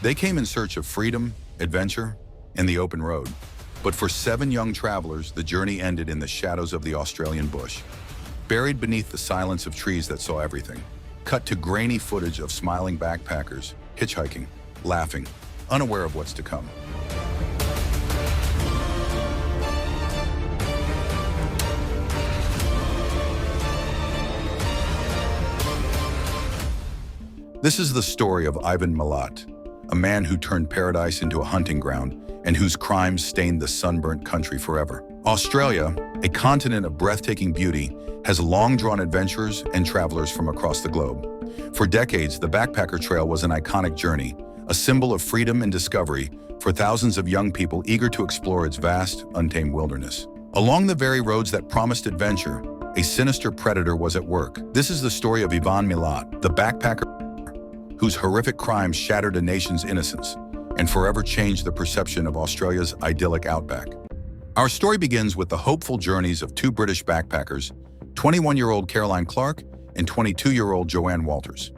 They came in search of freedom, adventure, and the open road. But for 7 young travelers, the journey ended in the shadows of the Australian bush. Buried beneath the silence of trees that saw everything. Cut to grainy footage of smiling backpackers, hitchhiking, laughing, unaware of what's to come. This is the story of Ivan Milat, a man who turned paradise into a hunting ground and whose crimes stained the sunburnt country forever. Australia, a continent of breathtaking beauty, has long drawn adventurers and travelers from across the globe. For decades, the Backpacker Trail was an iconic journey, a symbol of freedom and discovery for thousands of young people eager to explore its vast, untamed wilderness. Along the very roads that promised adventure, a sinister predator was at work. This is the story of Ivan Milat, the backpacker whose horrific crimes shattered a nation's innocence and forever changed the perception of Australia's idyllic outback. Our story begins with the hopeful journeys of 2 British backpackers, 21-year-old Caroline Clark and 22-year-old Joanne Walters.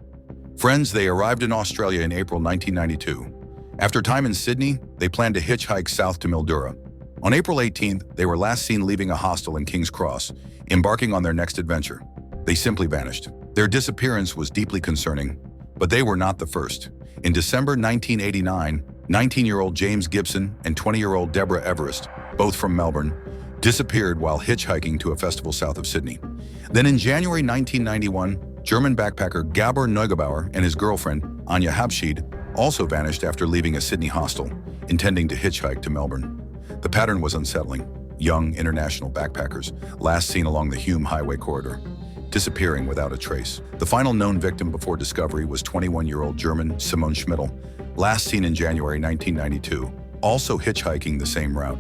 Friends, they arrived in Australia in April 1992. After time in Sydney, they planned to hitchhike south to Mildura. On April 18th, they were last seen leaving a hostel in King's Cross, embarking on their next adventure. They simply vanished. Their disappearance was deeply concerning, but they were not the first. In December 1989, 19-year-old James Gibson and 20-year-old Deborah Everest, both from Melbourne, disappeared while hitchhiking to a festival south of Sydney. Then in January 1991, German backpacker Gabor Neugebauer and his girlfriend, Anja Habschied, also vanished after leaving a Sydney hostel, intending to hitchhike to Melbourne. The pattern was unsettling. Young international backpackers, last seen along the Hume Highway corridor, disappearing without a trace. The final known victim before discovery was 21-year-old German Simone Schmidl, last seen in January 1992, also hitchhiking the same route.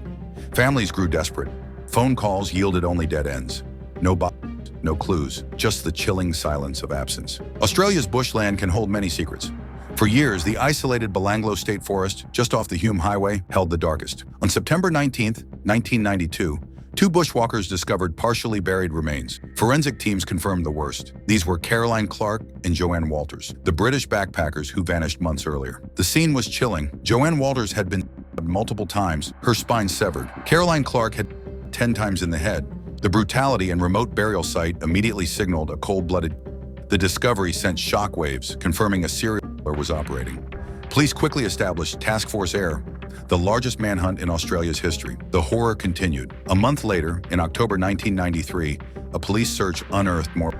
Families grew desperate. Phone calls yielded only dead ends. No bodies, no clues, just the chilling silence of absence. Australia's bushland can hold many secrets. For years, the isolated Belanglo State Forest, just off the Hume Highway, held the darkest. On September 19, 1992, 2 bushwalkers discovered partially buried remains. Forensic teams confirmed the worst. These were Caroline Clark and Joanne Walters, the British backpackers who vanished months earlier. The scene was chilling. Joanne Walters had been stabbed multiple times, her spine severed. Caroline Clark had 10 times in the head. The brutality and remote burial site immediately signaled a cold-blooded. The discovery sent shockwaves, confirming a serial killer was operating. Police quickly established Task Force Air, the largest manhunt in Australia's history. The horror continued. A month later, in October 1993, a police search unearthed more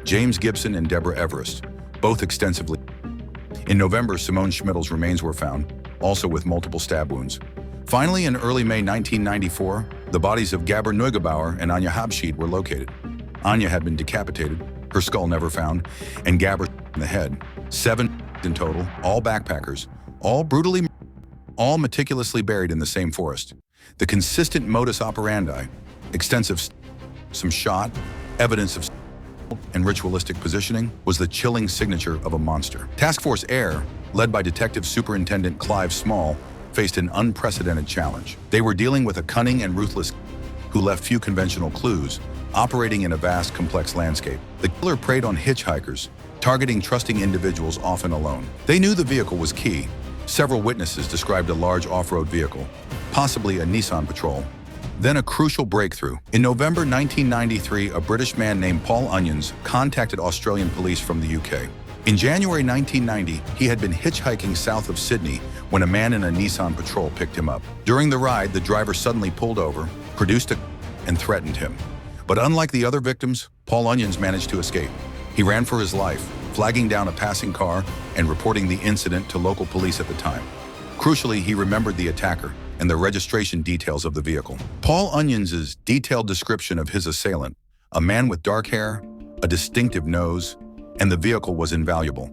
James Gibson and Deborah Everest, both extensively. In November, Simone Schmidl's remains were found, also with multiple stab wounds. Finally, in early May 1994, the bodies of Gabor Neugebauer and Anja Habschied were located. Anja had been decapitated, her skull never found, and Gabor in the head. 7 in total, all backpackers, all meticulously buried in the same forest. The consistent modus operandi, extensive some shot, evidence of and ritualistic positioning, was the chilling signature of a monster. Task Force Air, led by Detective Superintendent Clive Small, faced an unprecedented challenge. They were dealing with a cunning and ruthless who left few conventional clues, operating in a vast, complex landscape. The killer preyed on hitchhikers, targeting trusting individuals often alone. They knew the vehicle was key. Several witnesses described a large off-road vehicle, possibly a Nissan Patrol. Then a crucial breakthrough. In November 1993, a British man named Paul Onions contacted Australian police from the UK. In January 1990, he had been hitchhiking south of Sydney when a man in a Nissan Patrol picked him up. During the ride, the driver suddenly pulled over, produced a and threatened him. But unlike the other victims, Paul Onions managed to escape. He ran for his life, flagging down a passing car and reporting the incident to local police at the time. Crucially, he remembered the attacker and the registration details of the vehicle. Paul Onions' detailed description of his assailant, a man with dark hair, a distinctive nose, and the vehicle was invaluable.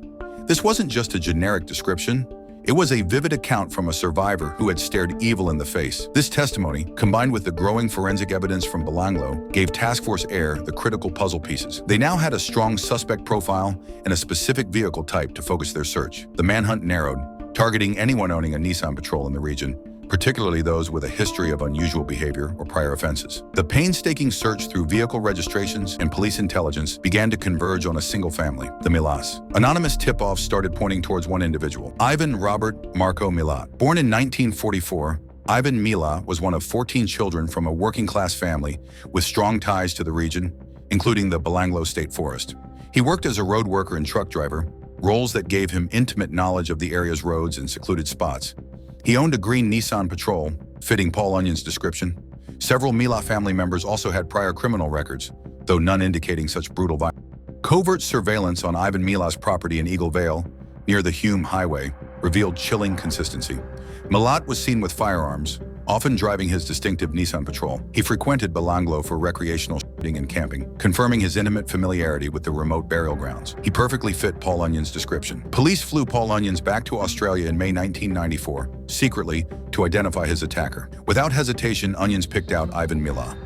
This wasn't just a generic description. It was a vivid account from a survivor who had stared evil in the face. This testimony, combined with the growing forensic evidence from Belanglo, gave Task Force Air the critical puzzle pieces. They now had a strong suspect profile and a specific vehicle type to focus their search. The manhunt narrowed, targeting anyone owning a Nissan Patrol in the region, particularly those with a history of unusual behavior or prior offenses. The painstaking search through vehicle registrations and police intelligence began to converge on a single family, the Milats. Anonymous tip-offs started pointing towards one individual, Ivan Robert Marco Milat. Born in 1944, Ivan Milat was one of 14 children from a working-class family with strong ties to the region, including the Belanglo State Forest. He worked as a road worker and truck driver, roles that gave him intimate knowledge of the area's roads and secluded spots. He owned a green Nissan Patrol, fitting Paul Onion's description. Several Milat family members also had prior criminal records, though none indicating such brutal violence. Covert surveillance on Ivan Milat's property in Eagle Vale, near the Hume Highway, revealed chilling consistency. Milat was seen with firearms, often driving his distinctive Nissan Patrol. He frequented Belanglo for recreational shooting and camping, confirming his intimate familiarity with the remote burial grounds. He perfectly fit Paul Onion's description. Police flew Paul Onions back to Australia in May 1994, secretly, to identify his attacker. Without hesitation, Onions picked out Ivan Milat.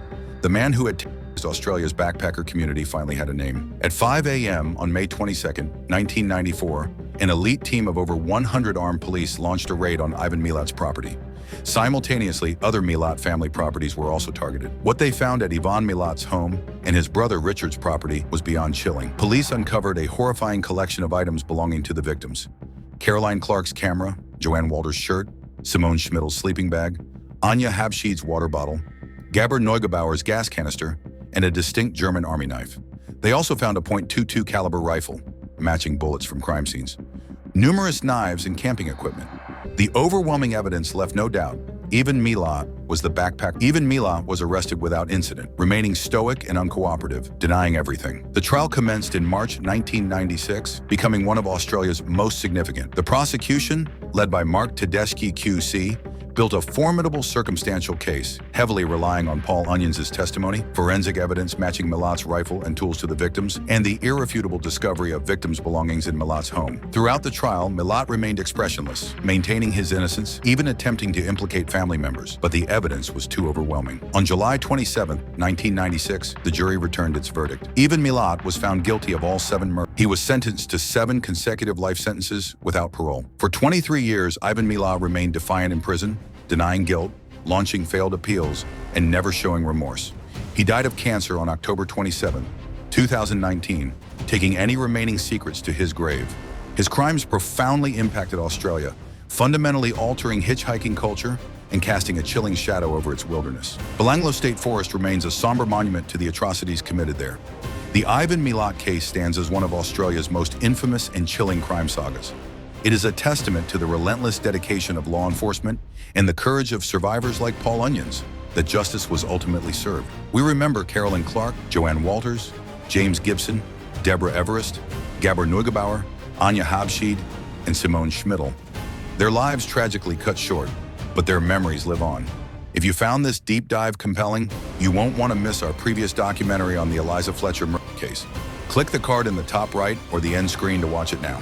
The man who had terrorized Australia's backpacker community finally had a name. At 5 a.m. on May 22, 1994, an elite team of over 100 armed police launched a raid on Ivan Milat's property. Simultaneously, other Milat family properties were also targeted. What they found at Ivan Milat's home and his brother Richard's property was beyond chilling. Police uncovered a horrifying collection of items belonging to the victims. Caroline Clark's camera, Joanne Walters' shirt, Simone Schmidl's sleeping bag, Anya Habschied's water bottle, Gabor Neugebauer's gas canister, and a distinct German army knife. They also found a .22 caliber rifle, matching bullets from crime scenes, numerous knives and camping equipment. The overwhelming evidence left no doubt. Ivan Milat was arrested without incident, remaining stoic and uncooperative, denying everything. The trial commenced in March 1996, becoming one of Australia's most significant. The prosecution, led by Mark Tedeschi QC, built a formidable circumstantial case, heavily relying on Paul Onions' testimony, forensic evidence matching Milat's rifle and tools to the victims, and the irrefutable discovery of victims' belongings in Milat's home. Throughout the trial, Milat remained expressionless, maintaining his innocence, even attempting to implicate family members, but the evidence was too overwhelming. On July 27, 1996, the jury returned its verdict. Ivan Milat was found guilty of all 7 murders. He was sentenced to 7 consecutive life sentences without parole. For 23 years, Ivan Milat remained defiant in prison, denying guilt, launching failed appeals, and never showing remorse. He died of cancer on October 27, 2019, taking any remaining secrets to his grave. His crimes profoundly impacted Australia, fundamentally altering hitchhiking culture and casting a chilling shadow over its wilderness. Belanglo State Forest remains a somber monument to the atrocities committed there. The Ivan Milat case stands as one of Australia's most infamous and chilling crime sagas. It is a testament to the relentless dedication of law enforcement and the courage of survivors like Paul Onions that justice was ultimately served. We remember Caroline Clark, Joanne Walters, James Gibson, Deborah Everest, Gabor Neugebauer, Anya Habschied, and Simone Schmidl. Their lives tragically cut short, but their memories live on. If you found this deep dive compelling, you won't want to miss our previous documentary on the Eliza Fletcher murder case. Click the card in the top right or the end screen to watch it now.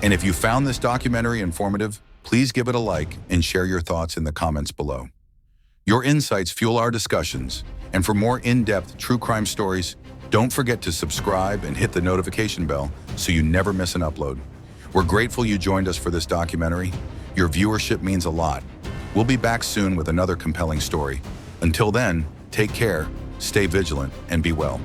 And if you found this documentary informative, please give it a like and share your thoughts in the comments below. Your insights fuel our discussions, and for more in-depth true crime stories, don't forget to subscribe and hit the notification bell so you never miss an upload. We're grateful you joined us for this documentary. Your viewership means a lot. We'll be back soon with another compelling story. Until then, take care, stay vigilant, and be well.